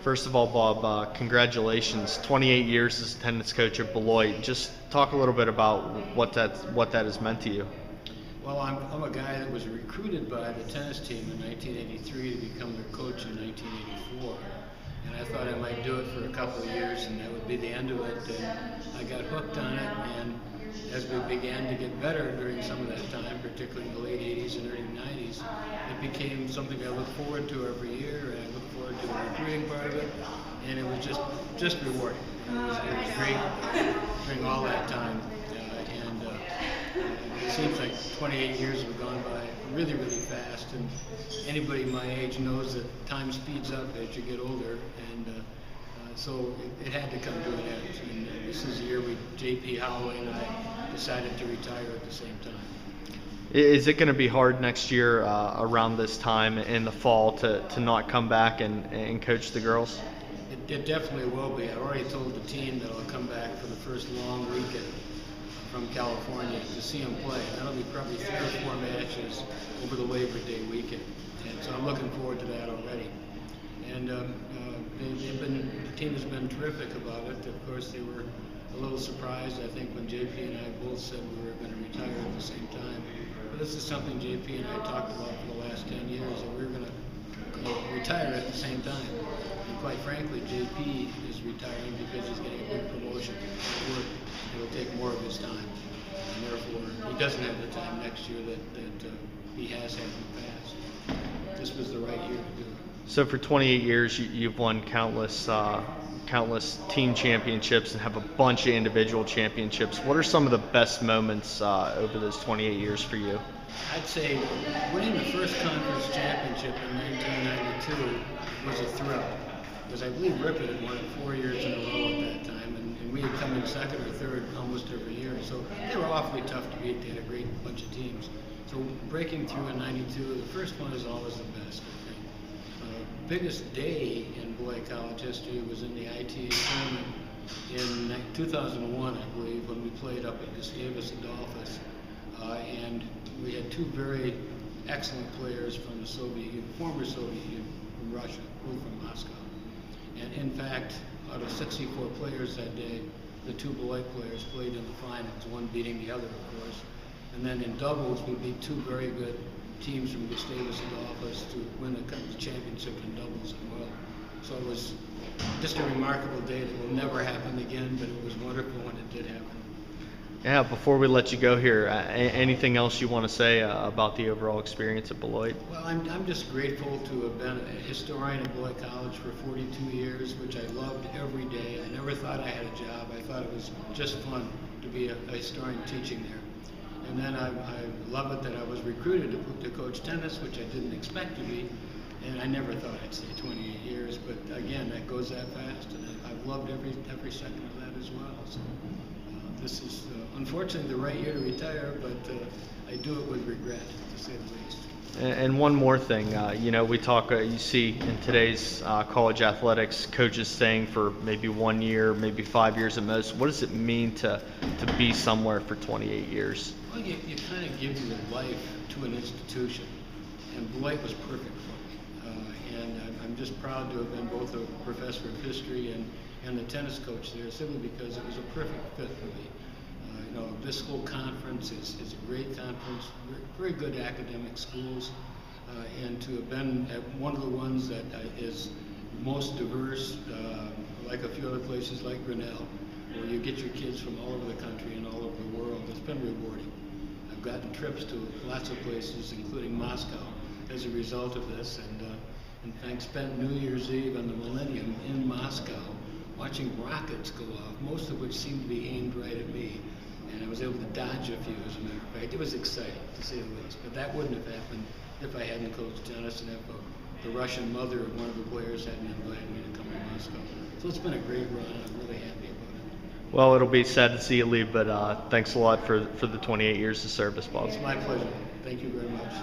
First of all, Bob, congratulations. 28 years as a tennis coach at Beloit. Just talk a little bit about what that has meant to you. Well, I'm a guy that was recruited by the tennis team in 1983 to become their coach in 1984. And I thought I might do it for a couple of years and that would be the end of it. And I got hooked on it, and as we began to get better during some of that time, particularly in the late 80s and early 90s, it became something I look forward to every year, and I look forward to the recruiting part of it, and it was just rewarding. It was great during all that time, and it seems like 28 years have gone by really, really fast, and anybody my age knows that time speeds up as you get older, and so it had to come to an end. And this is the year J.P. Holloway and I decided to retire at the same time. Is it going to be hard next year around this time in the fall to not come back and coach the girls? It definitely will be. I already told the team that I'll come back for the first long weekend from California to see them play. That'll be probably 3 or 4 matches over the Labor Day weekend, and so I'm looking forward to that already. And the team has been terrific about it. Of course, they were a little surprised, I think, when JP and I both said we were going to retire at the same time. But this is something JP and I talked about for the last 10 years, that we were going to retire at the same time. And quite frankly, JP is retiring because he's getting a big promotion. It will take more of his time, and therefore he doesn't have the time next year that he has had in the past. This was the right year to do it. So for 28 years, you've won countless team championships and have a bunch of individual championships. What are some of the best moments over those 28 years for you? I'd say winning the first conference championship in 1992 was a thrill, because I believe Ripon had won it 4 years in a row at that time, and we had come in second or third almost every year. So they were awfully tough to beat. They had a great bunch of teams. So breaking through in 92, the first one is always the best, I think. Biggest day in Beloit College history was in the ITA tournament in 2001, I believe, when we played up at Gustavus Adolphus, and we had 2 very excellent players from the Soviet Union, former Soviet Union, from Russia, both from Moscow. And in fact, out of 64 players that day, the 2 Beloit players played in the finals, one beating the other, of course. And then in doubles, we beat 2 very good teams from Gustavus Adolphus to win the championship in doubles as well. So it was just a remarkable day that will never happen again, but it was wonderful when it did happen. Yeah, before we let you go here, anything else you want to say about the overall experience at Beloit? Well, I'm just grateful to have been a historian at Beloit College for 42 years, which I loved every day. I never thought I had a job. I thought it was just fun to be a historian teaching there. And then I love it that I was recruited to coach tennis, which I didn't expect to be, and I never thought I'd stay 28 years. But again, that goes that fast, and I've loved every second of that as well. So this is unfortunately the right year to retire, but I do it with regret, to say the least. And one more thing, we talk, you see in today's college athletics, coaches staying for maybe 1 year, maybe 5 years at most. What does it mean to be somewhere for 28 years? Well, you kind of give your life to an institution, and Beloit was perfect for me. And I'm just proud to have been both a professor of history and the tennis coach there, simply because it was a perfect fit for me. This whole conference is a great conference, very good academic schools, and to have been at one of the ones that is most diverse, like a few other places like Grinnell, where you get your kids from all over the country and all over the world. It's been rewarding. I've gotten trips to lots of places, including Moscow, as a result of this, and in fact spent New Year's Eve on the Millennium in Moscow watching rockets go off, most of which seemed to be aimed right at me. And I was able to dodge a few, as a matter of fact. It was exciting, to say the least. But that wouldn't have happened if I hadn't coached tennis and if the Russian mother of one of the players hadn't invited me to come to Moscow. So it's been a great run, and I'm really happy about it. Well, it'll be sad to see you leave, but thanks a lot for the 28 years of service, Bob. It's my pleasure. Thank you very much.